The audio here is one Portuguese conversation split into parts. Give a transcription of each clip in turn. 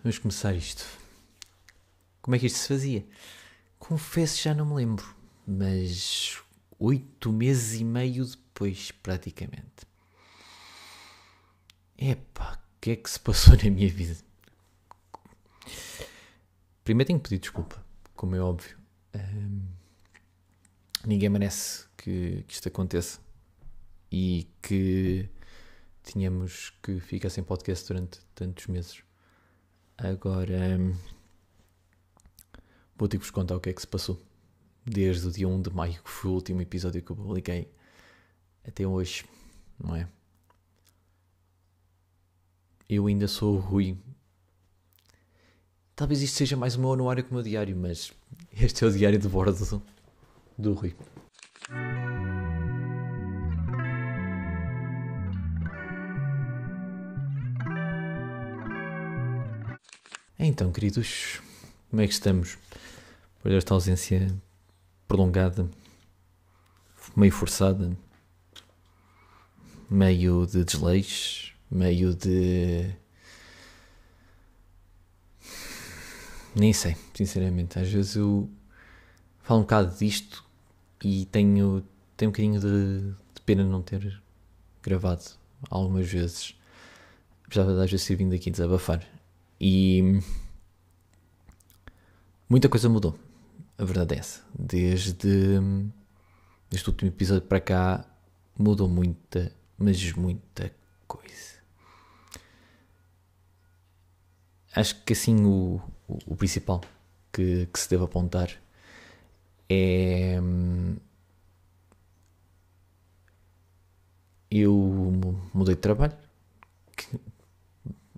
Vamos começar isto. Como é que isto se fazia? Confesso que já não me lembro, mas 8 meses e meio depois, praticamente. Epá, o que é que se passou na minha vida? Primeiro tenho que pedir desculpa, como é óbvio. Ninguém merece que isto aconteça e que tínhamos que ficar sem podcast durante tantos meses. Agora vou ter que vos contar o que é que se passou desde o dia 1 de maio, que foi o último episódio que eu publiquei, até hoje, não é? Eu ainda sou o Rui. Talvez isto seja mais o meu anuário que o meu diário, mas este é o diário de bordo do Rui. Então, queridos, como é que estamos? Por esta ausência prolongada, meio forçada, meio de desleixo, meio de... Nem sei, sinceramente. Às vezes eu falo um bocado disto e tenho um bocadinho de pena não ter gravado algumas vezes. Apesar de às vezes ter vindo aqui desabafar. E muita coisa mudou. A verdade é essa. Desde o último episódio para cá mudou muita, mas muita coisa. Acho que assim o principal que se deve apontar é... Eu mudei de trabalho.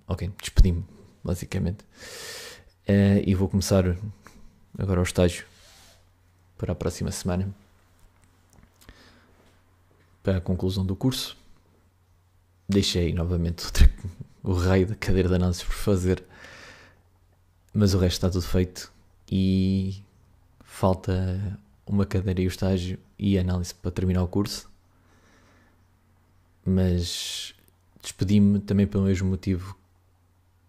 Ok, despedi-me, basicamente. E vou começar agora o estágio para a próxima semana, para a conclusão do curso. Deixei novamente o raio da cadeira de análise por fazer, mas o resto está tudo feito e falta uma cadeira e o estágio e a análise para terminar o curso. Mas despedi-me também pelo mesmo motivo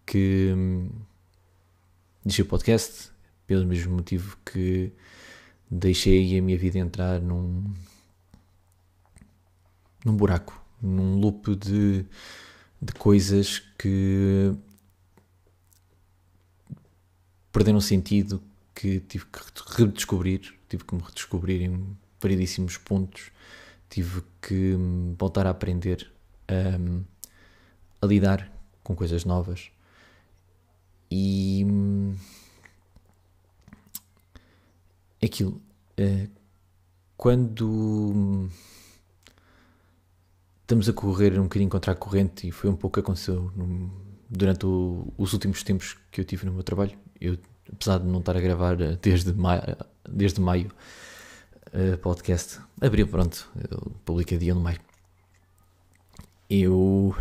que deixei o podcast, pelo mesmo motivo que deixei a minha vida entrar num buraco, num loop de coisas que perderam sentido, que tive que redescobrir, tive que me redescobrir em variedíssimos pontos, tive que voltar a aprender a lidar com coisas novas. E aquilo, quando estamos a correr um bocadinho contra a corrente, e foi um pouco o que aconteceu durante os últimos tempos que eu tive no meu trabalho. Eu, apesar de não estar a gravar desde maio podcast, abril, pronto, eu publiquei dia 1 de maio, eu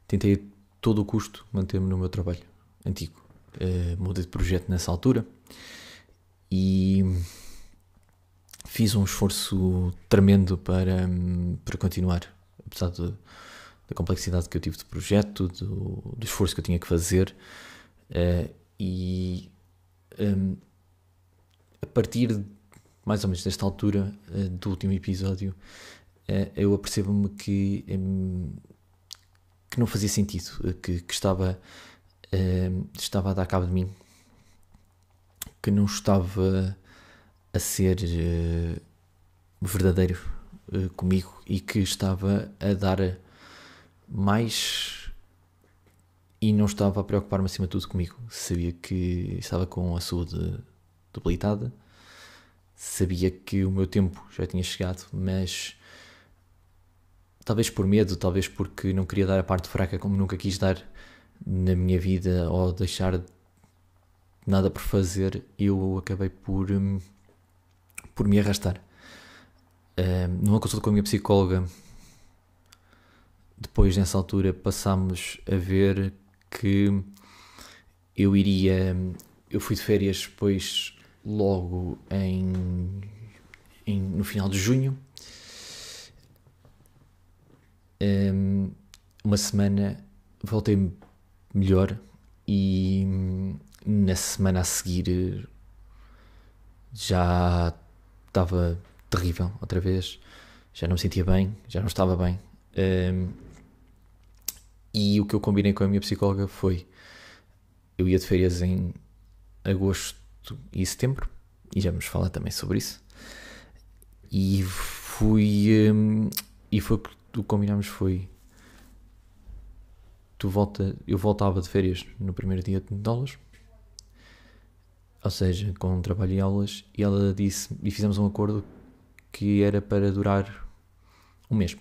tentei a todo o custo manter-me no meu trabalho antigo. Mudei de projeto nessa altura e fiz um esforço tremendo para continuar, apesar da complexidade que eu tive de projeto, do esforço que eu tinha que fazer. A partir mais ou menos desta altura do último episódio, eu apercebo-me que não fazia sentido, que estava a dar cabo de mim, que não estava a ser verdadeiro comigo e que estava a dar mais e não estava a preocupar-me acima de tudo comigo. Sabia que estava com a saúde debilitada, sabia que o meu tempo já tinha chegado, mas talvez por medo, talvez porque não queria dar a parte fraca como nunca quis dar na minha vida, ou deixar nada por fazer, eu acabei por me arrastar. Numa consulta com a minha psicóloga, depois nessa altura passámos a ver que eu fui de férias depois logo no final de junho, uma semana voltei melhor e na semana a seguir já estava terrível outra vez, já não me sentia bem, já não estava bem. E o que eu combinei com a minha psicóloga foi: eu ia de férias em agosto e setembro, e já vamos falar também sobre isso. E foi o que combinámos foi: eu voltava de férias no primeiro dia de aulas, ou seja, com trabalho e aulas, e ela disse, e fizemos um acordo que era para durar um mês.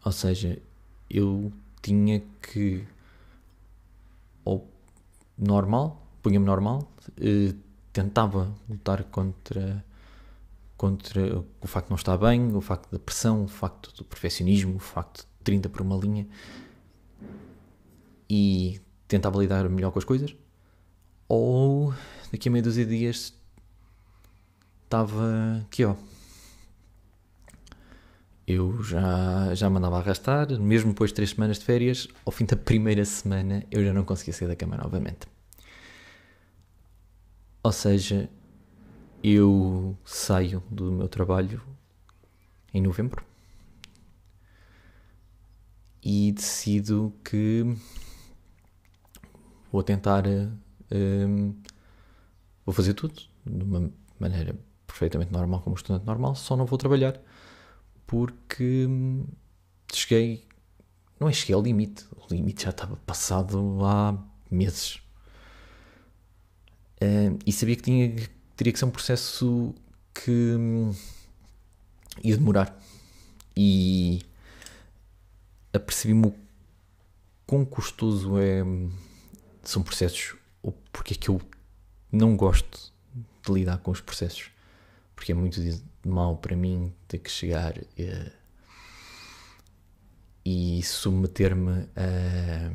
Ou seja, eu tinha que, ou normal, punha-me normal, tentava lutar contra o facto de não estar bem, o facto da pressão, o facto do perfeccionismo, o facto de 30 por uma linha, e tentava lidar melhor com as coisas. Ou daqui a meia dúzia de dias estava aqui, ó. Eu já me andava a arrastar, mesmo depois de 3 semanas de férias, ao fim da primeira semana eu já não conseguia sair da cama novamente. Ou seja, eu saio do meu trabalho em novembro e decido que vou tentar, vou fazer tudo de uma maneira perfeitamente normal, como estudante normal, só não vou trabalhar porque não cheguei ao limite, o limite já estava passado há meses. E sabia que teria que ser um processo que ia demorar, e apercebi-me o quão custoso são processos, ou porque é que eu não gosto de lidar com os processos, porque é muito mau para mim ter que chegar e submeter-me a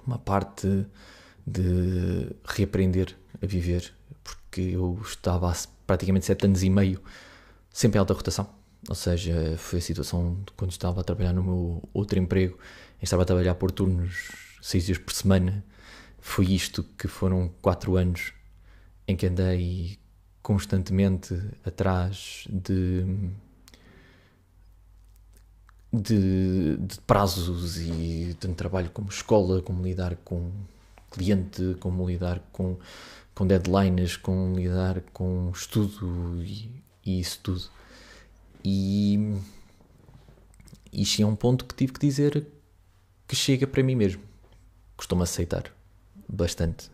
uma parte de reaprender a viver, porque eu estava há praticamente 7 anos e meio sempre em alta rotação. Ou seja, foi a situação de quando estava a trabalhar no meu outro emprego, estava a trabalhar por turnos 6 dias por semana. Foi isto que foram 4 anos em que andei constantemente atrás de prazos e de trabalho, como escola, como lidar com cliente, como lidar com deadlines, como lidar com estudo e isso tudo. E cheguei a um ponto que tive que dizer que chega para mim mesmo. Costumo aceitar bastante.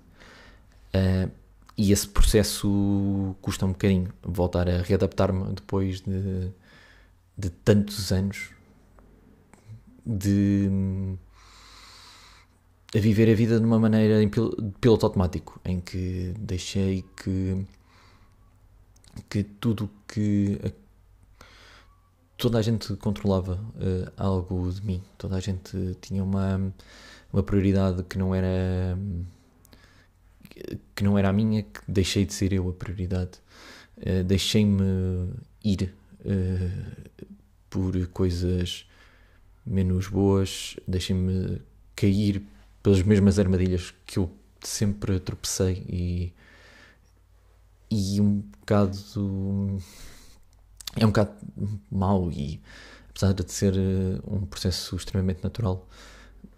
E esse processo custa um bocadinho. Voltar a readaptar-me depois de tantos anos a viver a vida de uma maneira de piloto automático, em que deixei que tudo que toda a gente controlava algo de mim, toda a gente tinha uma prioridade que não era a minha, que deixei de ser eu a prioridade. Deixei-me ir por coisas menos boas, deixei-me cair pelas mesmas armadilhas que eu sempre tropecei, e um bocado é um bocado mau, e apesar de ser um processo extremamente natural,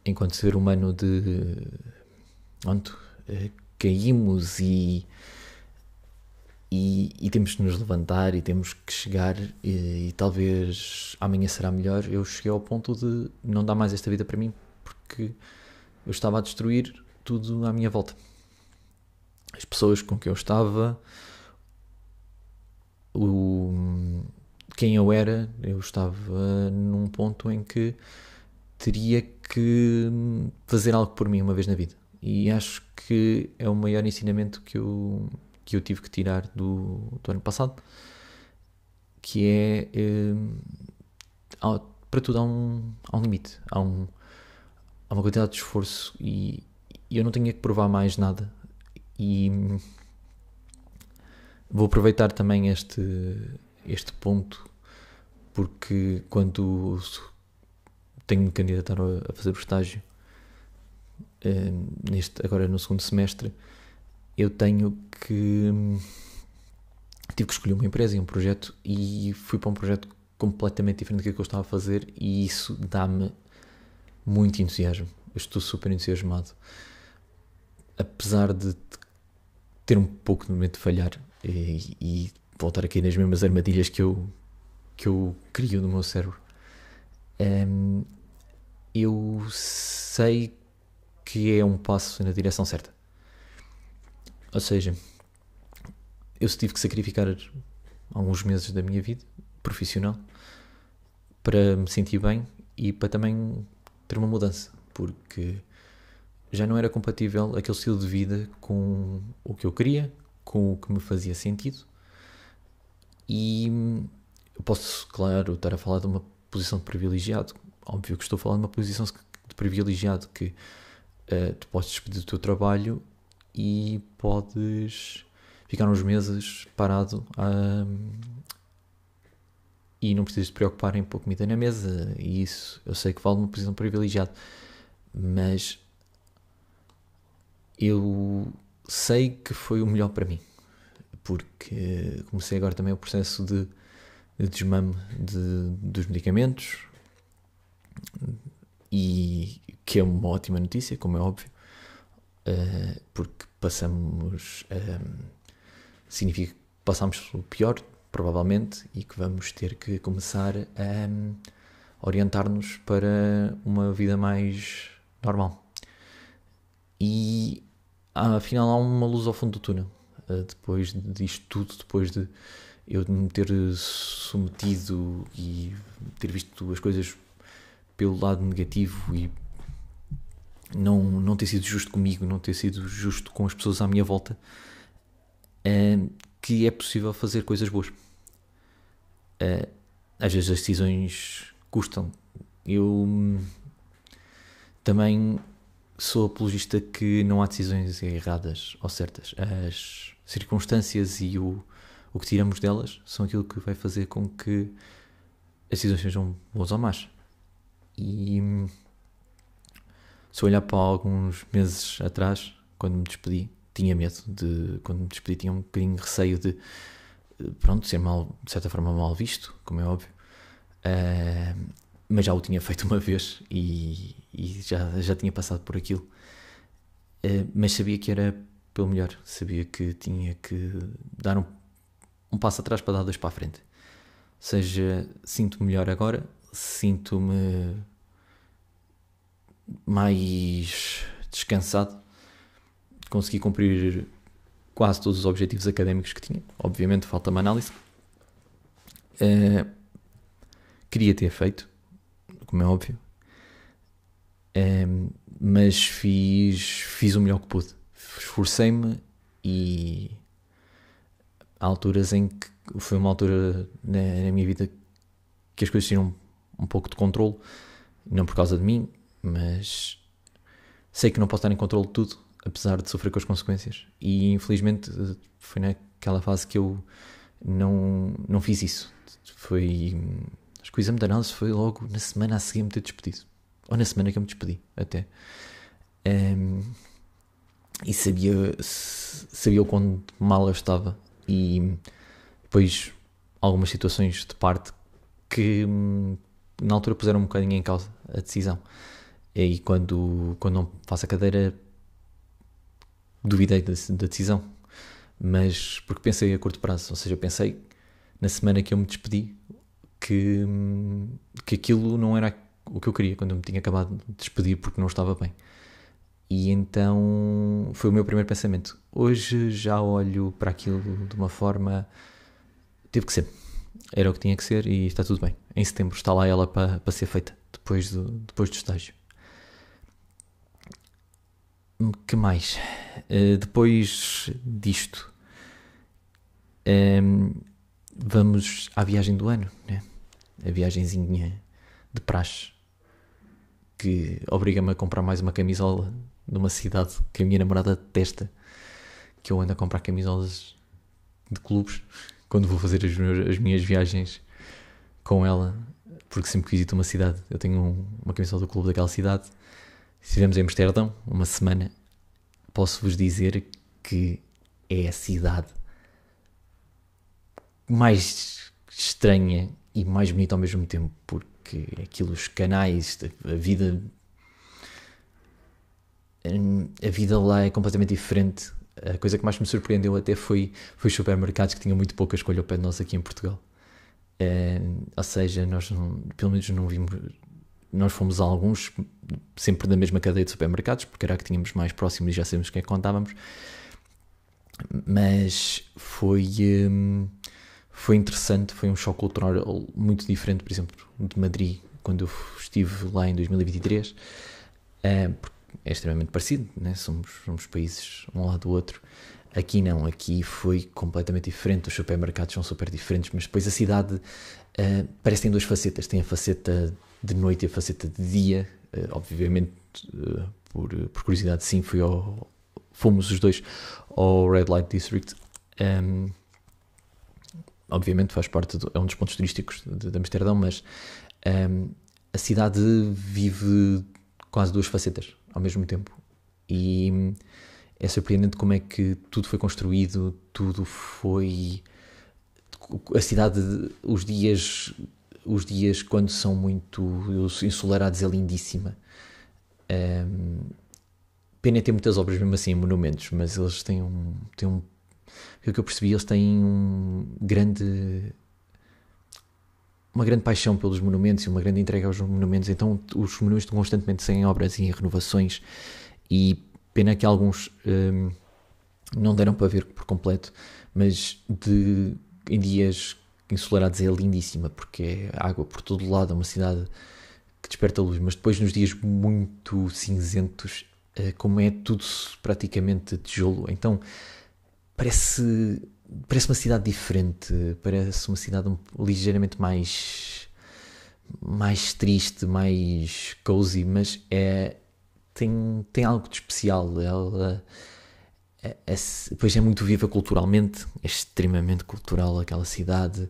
enquanto ser humano, caímos e temos de nos levantar e temos que chegar, e talvez amanhã será melhor. Eu cheguei ao ponto de não dar mais esta vida para mim, porque eu estava a destruir tudo à minha volta. As pessoas com quem eu estava, quem eu era, eu estava num ponto em que teria que fazer algo por mim uma vez na vida. E acho que é o maior ensinamento que eu tive que tirar do ano passado, que é para tudo há um limite, há uma quantidade de esforço, e eu não tinha que provar mais nada. E vou aproveitar também este ponto, porque quando tenho de me candidatar a fazer o estágio agora no segundo semestre, eu tive que escolher uma empresa e um projeto, e fui para um projeto completamente diferente do que eu estava a fazer, e isso dá-me muito entusiasmo. Eu estou super entusiasmado, apesar de ter um pouco de medo de falhar e voltar aqui nas mesmas armadilhas que eu crio no meu cérebro. Eu sei que é um passo na direção certa. Ou seja, eu tive que sacrificar alguns meses da minha vida profissional para me sentir bem e para também ter uma mudança, porque já não era compatível aquele estilo de vida com o que eu queria, com o que me fazia sentido. E eu posso, claro, estar a falar de uma posição de privilegiado. Óbvio que estou a falar de uma posição de privilegiado, que tu podes despedir do teu trabalho e podes ficar uns meses parado e não precisas te preocupar em pôr comida na mesa, e isso eu sei que vale uma posição de privilegiado, mas eu sei que foi o melhor para mim, porque comecei agora também o processo de desmame dos medicamentos, e que é uma ótima notícia, como é óbvio, porque significa que passamos o pior, provavelmente, e que vamos ter que começar a orientar-nos para uma vida mais normal. E afinal há uma luz ao fundo do túnel. Depois disto tudo, depois de eu me ter submetido e ter visto as coisas pelo lado negativo e não ter sido justo comigo, não ter sido justo com as pessoas à minha volta, que é possível fazer coisas boas. Às vezes as decisões custam. Eu também sou apologista que não há decisões erradas ou certas. As circunstâncias e o que tiramos delas são aquilo que vai fazer com que as decisões sejam boas ou más. E se eu olhar para alguns meses atrás, quando me despedi, tinha medo quando me despedi, tinha um bocadinho de receio de ser de certa forma mal visto, como é óbvio, mas já o tinha feito uma vez e já tinha passado por aquilo, mas sabia que era pelo melhor, sabia que tinha que dar um passo atrás para dar dois para a frente. Ou seja, sinto-me melhor agora, sinto-me mais descansado, consegui cumprir quase todos os objetivos académicos que tinha. Obviamente falta-me análise, queria ter feito, como é óbvio, mas fiz o melhor que pude, esforcei-me, e há alturas em que foi uma altura na minha vida que as coisas tinham um pouco de controle, não por causa de mim, mas sei que não posso estar em controle de tudo, apesar de sofrer com as consequências, e infelizmente foi naquela fase que eu não fiz isso. Acho que o exame de análise foi logo na semana a seguir me ter despedido, ou na semana que eu me despedi até, e sabia o quão mal eu estava, e depois algumas situações de parte que na altura puseram um bocadinho em causa a decisão. E quando não faço a cadeira, duvidei da decisão, mas porque pensei a curto prazo. Ou seja, pensei na semana que eu me despedi que aquilo não era o que eu queria, quando eu me tinha acabado de despedir porque não estava bem. E então foi o meu primeiro pensamento. Hoje já olho para aquilo de uma forma, teve que ser, era o que tinha que ser, e está tudo bem. Em setembro está lá ela para ser feita, depois do estágio. Que mais? Depois disto, vamos à viagem do ano, né? A viagenzinha de praxe, que obriga-me a comprar mais uma camisola de uma cidade que a minha namorada detesta, que eu ando a comprar camisolas de clubes quando vou fazer as minhas viagens com ela, porque sempre que visito uma cidade, eu tenho uma camisola do clube daquela cidade. Se estivemos em Amsterdão, uma semana, posso-vos dizer que é a cidade mais estranha e mais bonita ao mesmo tempo, porque aquilo, os canais, a vida lá é completamente diferente. A coisa que mais me surpreendeu até foi os supermercados, que tinham muito pouca escolha ao pé de nós aqui em Portugal. Ou seja, nós pelo menos não vimos, nós fomos a alguns sempre da mesma cadeia de supermercados, porque era a que tínhamos mais próximo e já sabemos quem é que contávamos, mas foi interessante, foi um choque cultural muito diferente, por exemplo, de Madrid, quando eu estive lá em 2023, porque é extremamente parecido, né? Somos países um lado do outro. Aqui não, aqui foi completamente diferente, os supermercados são super diferentes, mas depois a cidade parece que tem duas facetas, tem a faceta de noite e a faceta de dia. Obviamente, por curiosidade, sim, fomos os dois ao Red Light District. Obviamente faz parte, é um dos pontos turísticos de Amsterdão, mas a cidade vive quase duas facetas ao mesmo tempo, e é surpreendente como é que tudo foi construído, tudo foi... A cidade, os dias quando são muito ensolarados, é lindíssima. Pena é ter muitas obras mesmo assim, monumentos, mas eles têm o que eu percebi, eles têm uma grande paixão pelos monumentos e uma grande entrega aos monumentos, então os monumentos estão constantemente sem obras e em renovações, e pena que alguns não deram para ver por completo, mas em dias ensolarados é lindíssima, porque é água por todo lado, é uma cidade que desperta luz, mas depois nos dias muito cinzentos, como é tudo praticamente tijolo, então parece uma cidade diferente, parece uma cidade ligeiramente mais triste, mais cozy, mas tem algo de especial. Ela depois é muito viva culturalmente, é extremamente cultural aquela cidade,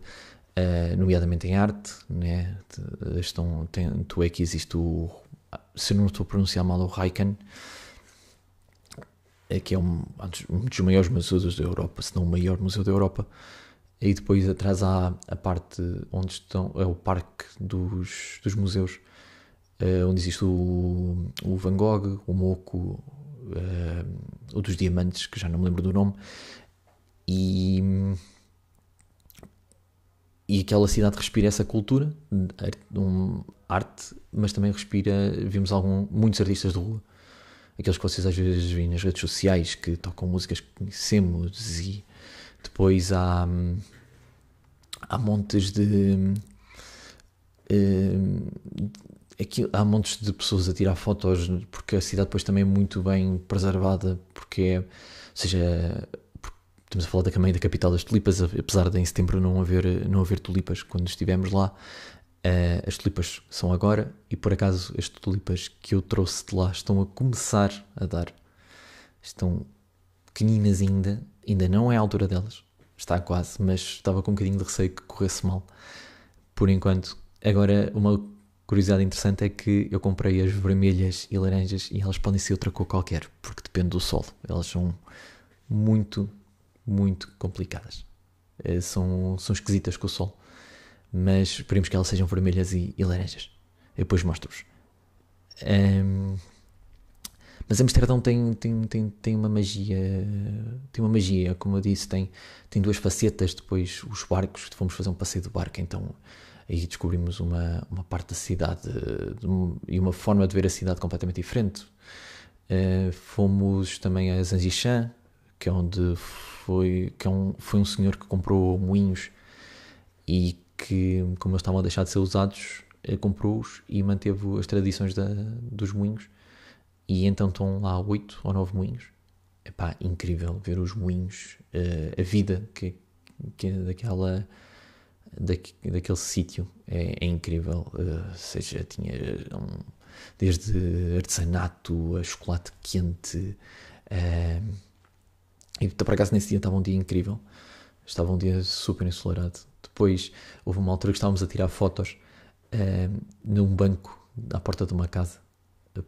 nomeadamente em arte, né? Tanto é que existe se eu não estou a pronunciar mal, o Rijken, que é um dos maiores museus da Europa, se não o maior museu da Europa. E depois atrás há a parte onde é o parque dos museus, onde existe o Van Gogh, o Moco, o dos diamantes, que já não me lembro do nome, e aquela cidade respira essa cultura, arte, mas também vimos muitos artistas de rua, aqueles que vocês às vezes veem nas redes sociais, que tocam músicas que conhecemos, e depois há montes há montes de pessoas a tirar fotos, porque a cidade depois também é muito bem preservada, ou seja, estamos a falar também da capital das tulipas, apesar de em setembro não haver tulipas quando estivemos lá. As tulipas são agora, e por acaso as tulipas que eu trouxe de lá estão a começar a dar, estão pequeninas ainda não é a altura delas, está quase, mas estava com um bocadinho de receio que corresse mal por enquanto. Agora, uma curiosidade interessante é que eu comprei as vermelhas e laranjas, e elas podem ser outra cor qualquer, porque depende do sol, elas são muito, muito complicadas, são esquisitas com o sol, mas esperemos que elas sejam vermelhas e laranjas. Eu depois mostro-vos. Mas Amsterdão tem uma magia, como eu disse, tem duas facetas. Depois os barcos, fomos fazer um passeio de barco, então aí descobrimos uma parte da cidade e uma forma de ver a cidade completamente diferente. Fomos também a Zanzichã, que é onde foi um senhor que comprou moinhos, e que, como eles estavam a deixar de ser usados, comprou-os e manteve as tradições dos moinhos, e então estão lá 8 ou 9 moinhos. Epá, incrível ver os moinhos, a vida que é daquele sítio é incrível. Ou seja, tinha desde artesanato a chocolate quente, e por acaso nesse dia estava um dia incrível, estava um dia super ensolarado. Depois houve uma altura que estávamos a tirar fotos num banco à porta de uma casa,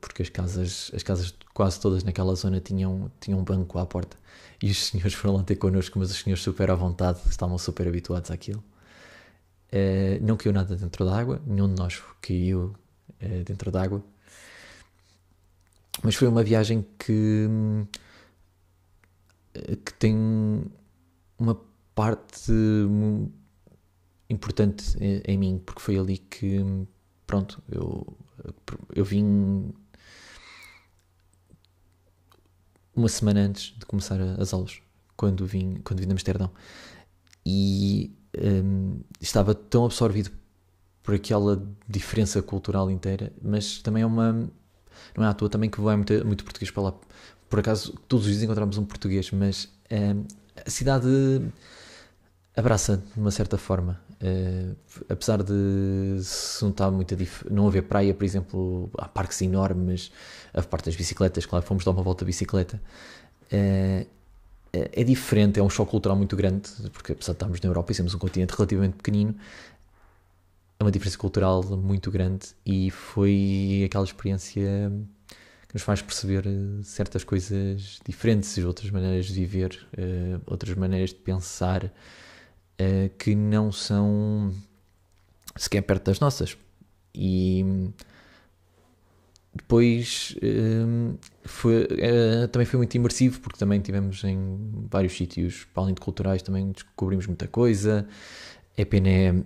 porque as casas quase todas naquela zona tinham um banco à porta, e os senhores foram lá ter connosco, mas os senhores super à vontade, estavam super habituados àquilo. Não caiu nada dentro da água, nenhum de nós caiu dentro da água, mas foi uma viagem que tem uma parte importante em mim, porque foi ali que, pronto, eu vim uma semana antes de começar as aulas, quando vim de Amsterdão, e estava tão absorvido por aquela diferença cultural inteira, mas também não é à toa também que vai muito português para lá. Por acaso, todos os dias encontramos um português, mas a cidade abraça de uma certa forma. Apesar de se notar não haver praia, por exemplo, há parques enormes, a parte das bicicletas, claro, fomos dar uma volta de bicicleta. É diferente, é um choque cultural muito grande, porque apesar de estarmos na Europa e sermos um continente relativamente pequenino, é uma diferença cultural muito grande, e foi aquela experiência que nos faz perceber certas coisas diferentes, outras maneiras de viver, outras maneiras de pensar, que não são sequer perto das nossas. E depois também foi muito imersivo, porque também tivemos em vários sítios, para além de culturais, também descobrimos muita coisa. A pena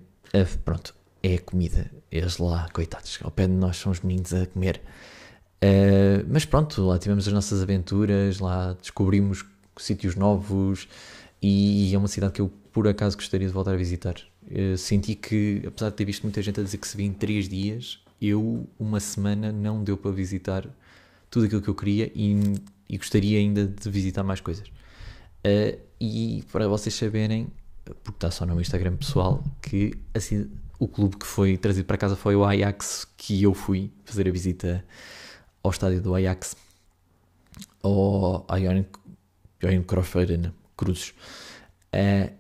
pronto, é a comida. Eles lá, coitados, ao pé de nós são os meninos a comer. Mas pronto, lá tivemos as nossas aventuras, lá descobrimos sítios novos, e é uma cidade que eu por acaso gostaria de voltar a visitar. Senti que, apesar de ter visto muita gente a dizer que se via em 3 dias, uma semana não deu para visitar tudo aquilo que eu queria, e gostaria ainda de visitar mais coisas. E para vocês saberem, porque está só no meu Instagram pessoal, que assim, o clube que foi trazido para casa foi o Ajax, que eu fui fazer a visita ao estádio do Ajax, ao Johan Cruyff Arena, Cruzes.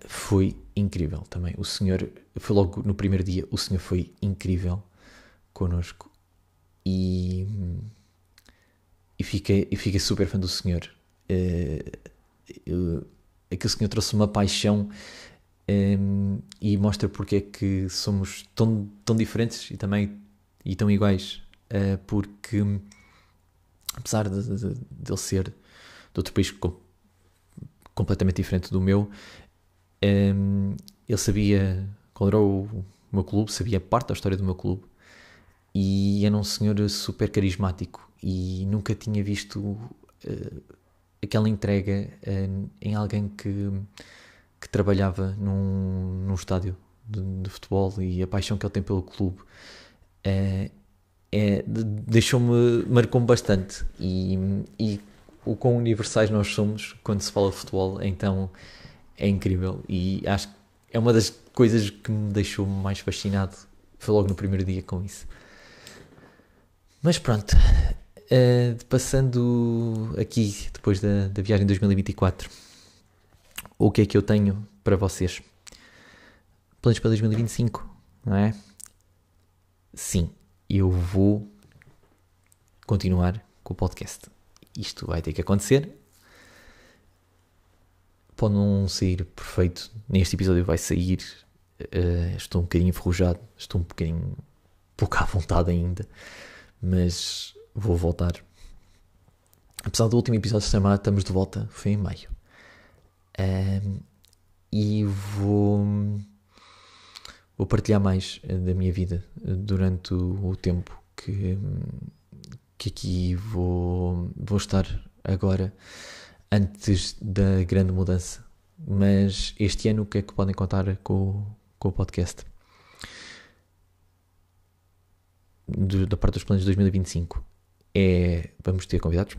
Foi incrível também. O senhor, foi logo no primeiro dia, o senhor foi incrível connosco, e fiquei super fã do senhor. Aquele senhor trouxe uma paixão, e mostra porque é que somos tão diferentes e tão iguais, porque apesar de ele ser de outro país completamente diferente do meu, ele sabia qual era o meu clube, sabia parte da história do meu clube, e era um senhor super carismático, e nunca tinha visto aquela entrega em alguém que trabalhava num estádio de futebol, e a paixão que ele tem pelo clube marcou-me bastante, e o quão universais nós somos quando se fala de futebol, então é incrível, e acho que é uma das coisas que me deixou mais fascinado, foi logo no primeiro dia com isso. Mas pronto, passando aqui depois da viagem de 2024, o que é que eu tenho para vocês? Planos para 2025, não é? Sim, eu vou continuar com o podcast. Isto vai ter que acontecer. Pode não sair perfeito. Neste episódio vai sair. Estou um bocadinho enferrujado. Estou um bocadinho pouco à vontade ainda. Mas vou voltar. Apesar do último episódio se chamar Estamos de Volta, foi em maio. E vou partilhar mais da minha vida durante o tempo que aqui vou estar agora, antes da grande mudança. Mas este ano, o que é que podem contar com o podcast? Da parte dos planos de 2025 vamos ter convidados.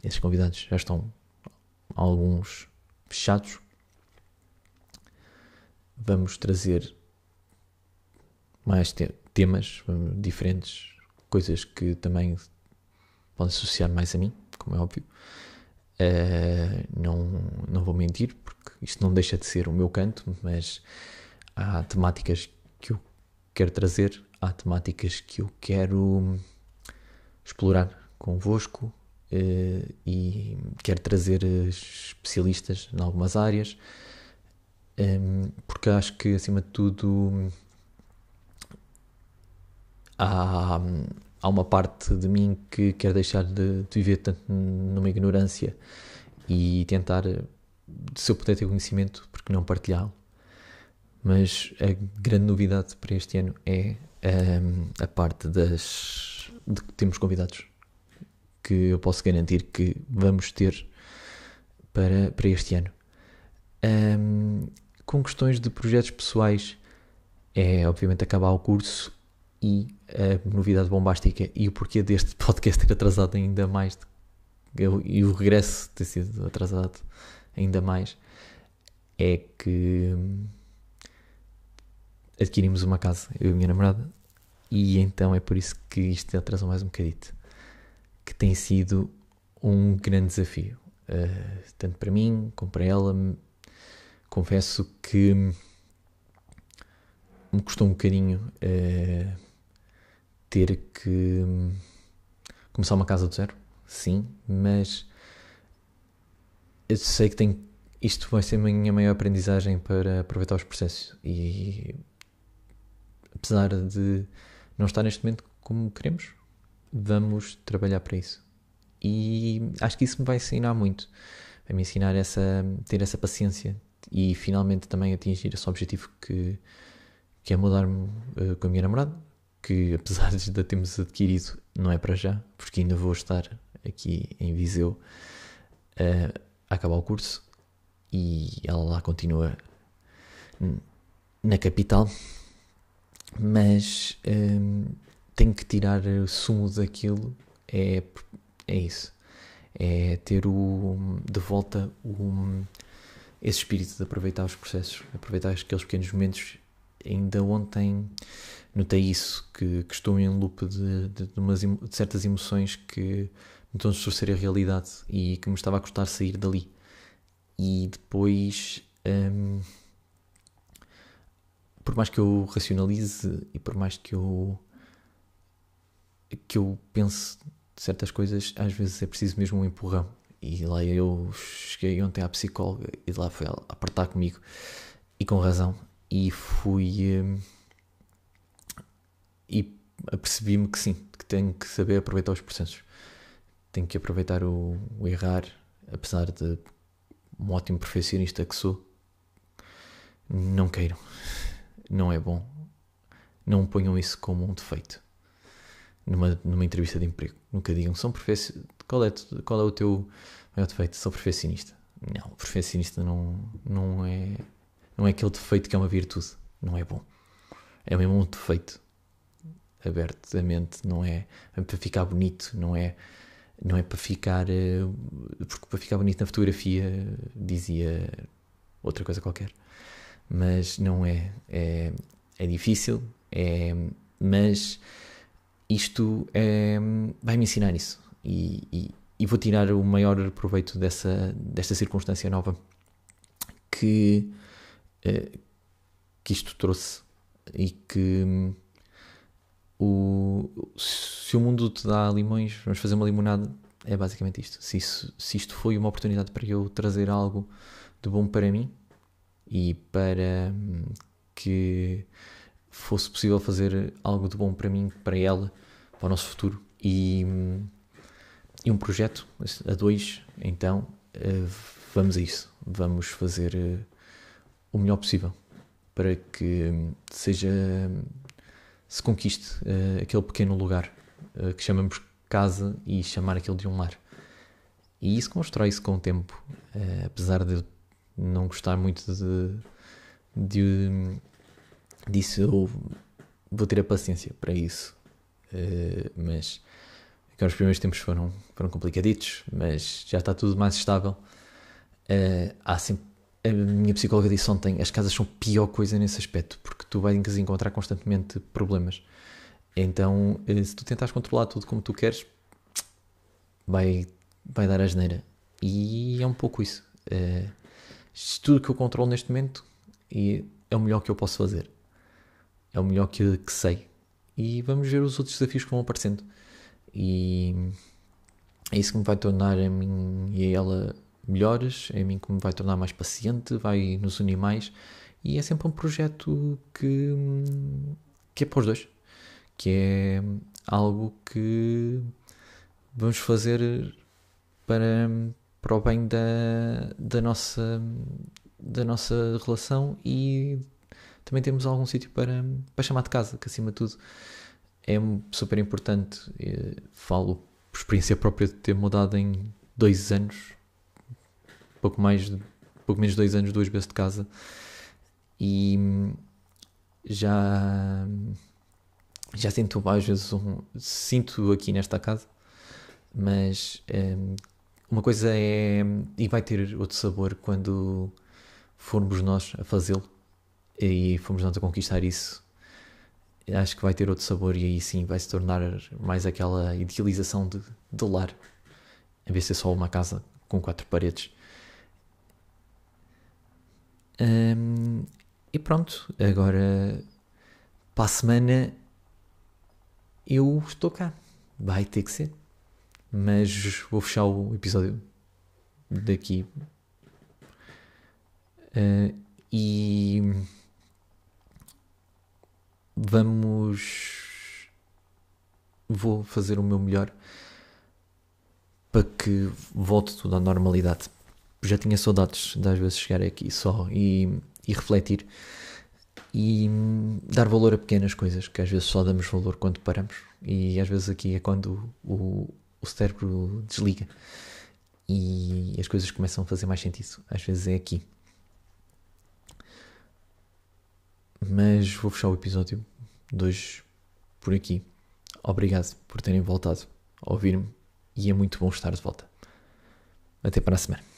Esses convidados já estão alguns fechados. Vamos trazer mais temas diferentes, coisas que também podem associar mais a mim, como é óbvio. Não vou mentir, porque isto não deixa de ser o meu canto, mas há temáticas que eu quero trazer, há temáticas que eu quero explorar convosco e quero trazer especialistas em algumas áreas, porque acho que, acima de tudo, há uma parte de mim que quer deixar de viver tanto numa ignorância e tentar, se eu puder ter conhecimento, porque não partilhá-lo. Mas a grande novidade para este ano é a parte de que temos convidados, que eu posso garantir que vamos ter para este ano. Com questões de projetos pessoais, é obviamente acabar o curso, e a novidade bombástica e o porquê deste podcast ter atrasado ainda mais e o regresso ter sido atrasado ainda mais é que adquirimos uma casa, eu e a minha namorada, e então é por isso que isto atrasou mais um bocadito, que tem sido um grande desafio, tanto para mim como para ela. Confesso que me custou um bocadinho ter que começar uma casa do zero, sim, mas eu sei que isto vai ser a minha maior aprendizagem para aproveitar os processos, e apesar de não estar neste momento como queremos, vamos trabalhar para isso, e acho que isso me vai ensinar muito, vai me ensinar ter essa paciência e finalmente também atingir esse objetivo que é mudar-me com a minha namorada, que apesar de termos adquirido, não é para já, porque ainda vou estar aqui em Viseu a acabar o curso, e ela lá continua na capital, mas tenho que tirar o sumo daquilo, é isso, é ter de volta esse espírito de aproveitar os processos, aproveitar aqueles pequenos momentos. Ainda ontem notei isso, que estou em loop de certas emoções que me estão a distorcer a realidade e que me estava a custar sair dali. E depois, por mais que eu racionalize e por mais que eu pense certas coisas, às vezes é preciso mesmo um empurrão. E lá eu cheguei ontem à psicóloga e lá foi ela apertar comigo, e com razão. E fui e apercebi-me que sim, que tenho que saber aproveitar os processos, tenho que aproveitar o errar, apesar de um ótimo perfeccionista que sou. Não queiram, não é bom, não ponham isso como um defeito numa entrevista de emprego. Nunca digam qual é o teu maior defeito? Sou perfeccionista. Não, perfeccionista não é aquele defeito que é uma virtude, não é bom, é mesmo um defeito, abertamente. Não é para ficar bonito, não é para ficar, porque para ficar bonito na fotografia dizia outra coisa qualquer, mas não é difícil, mas isto vai-me ensinar isso, e vou tirar o maior proveito desta circunstância nova que isto trouxe, e que se o mundo te dá limões, vamos fazer uma limonada. É basicamente isto. Se isto foi uma oportunidade para eu trazer algo de bom para mim e para que fosse possível fazer algo de bom para mim, para ela, para o nosso futuro, e um projeto a dois, então vamos a isso. Vamos fazer o melhor possível para que se conquiste aquele pequeno lugar que chamamos casa, e chamar aquilo de um lar. E isso constrói-se com o tempo, apesar de eu não gostar muito disso, eu vou ter a paciência para isso, mas os primeiros tempos foram complicaditos, mas já está tudo mais estável. Há sempre, a minha psicóloga disse ontem, as casas são a pior coisa nesse aspecto, porque tu vais encontrar constantemente problemas. Então, se tu tentares controlar tudo como tu queres, vai dar asneira. E é um pouco isso. Tudo que eu controlo neste momento é o melhor que eu posso fazer. É o melhor que sei. e vamos ver os outros desafios que vão aparecendo. E é isso que me vai tornar a mim e a ela melhores, é a mim que me vai tornar mais paciente, vai nos unir mais, e é sempre um projeto que é para os dois, que é algo que vamos fazer para o bem da nossa relação, e também temos algum sítio para chamar de casa, que acima de tudo é super importante. Falo por experiência própria de ter mudado em 2 anos, pouco menos de 2 anos, 2 vezes de casa, e já sinto às vezes sinto aqui nesta casa, mas uma coisa é, e vai ter outro sabor quando formos nós a fazê-lo e formos nós a conquistar isso. Acho que vai ter outro sabor, e aí sim vai se tornar mais aquela idealização de lar, em vez de ser só uma casa com 4 paredes. E pronto, agora para a semana eu estou cá, vai ter que ser, mas vou fechar o episódio daqui, e vou fazer o meu melhor para que volte tudo à normalidade. Já tinha saudades de às vezes chegar aqui só e refletir e dar valor a pequenas coisas, que às vezes só damos valor quando paramos, e às vezes aqui é quando o cérebro desliga e as coisas começam a fazer mais sentido. Às vezes é aqui. Mas vou fechar o episódio de hoje por aqui. Obrigado por terem voltado a ouvir-me, e é muito bom estar de volta. Até para a semana.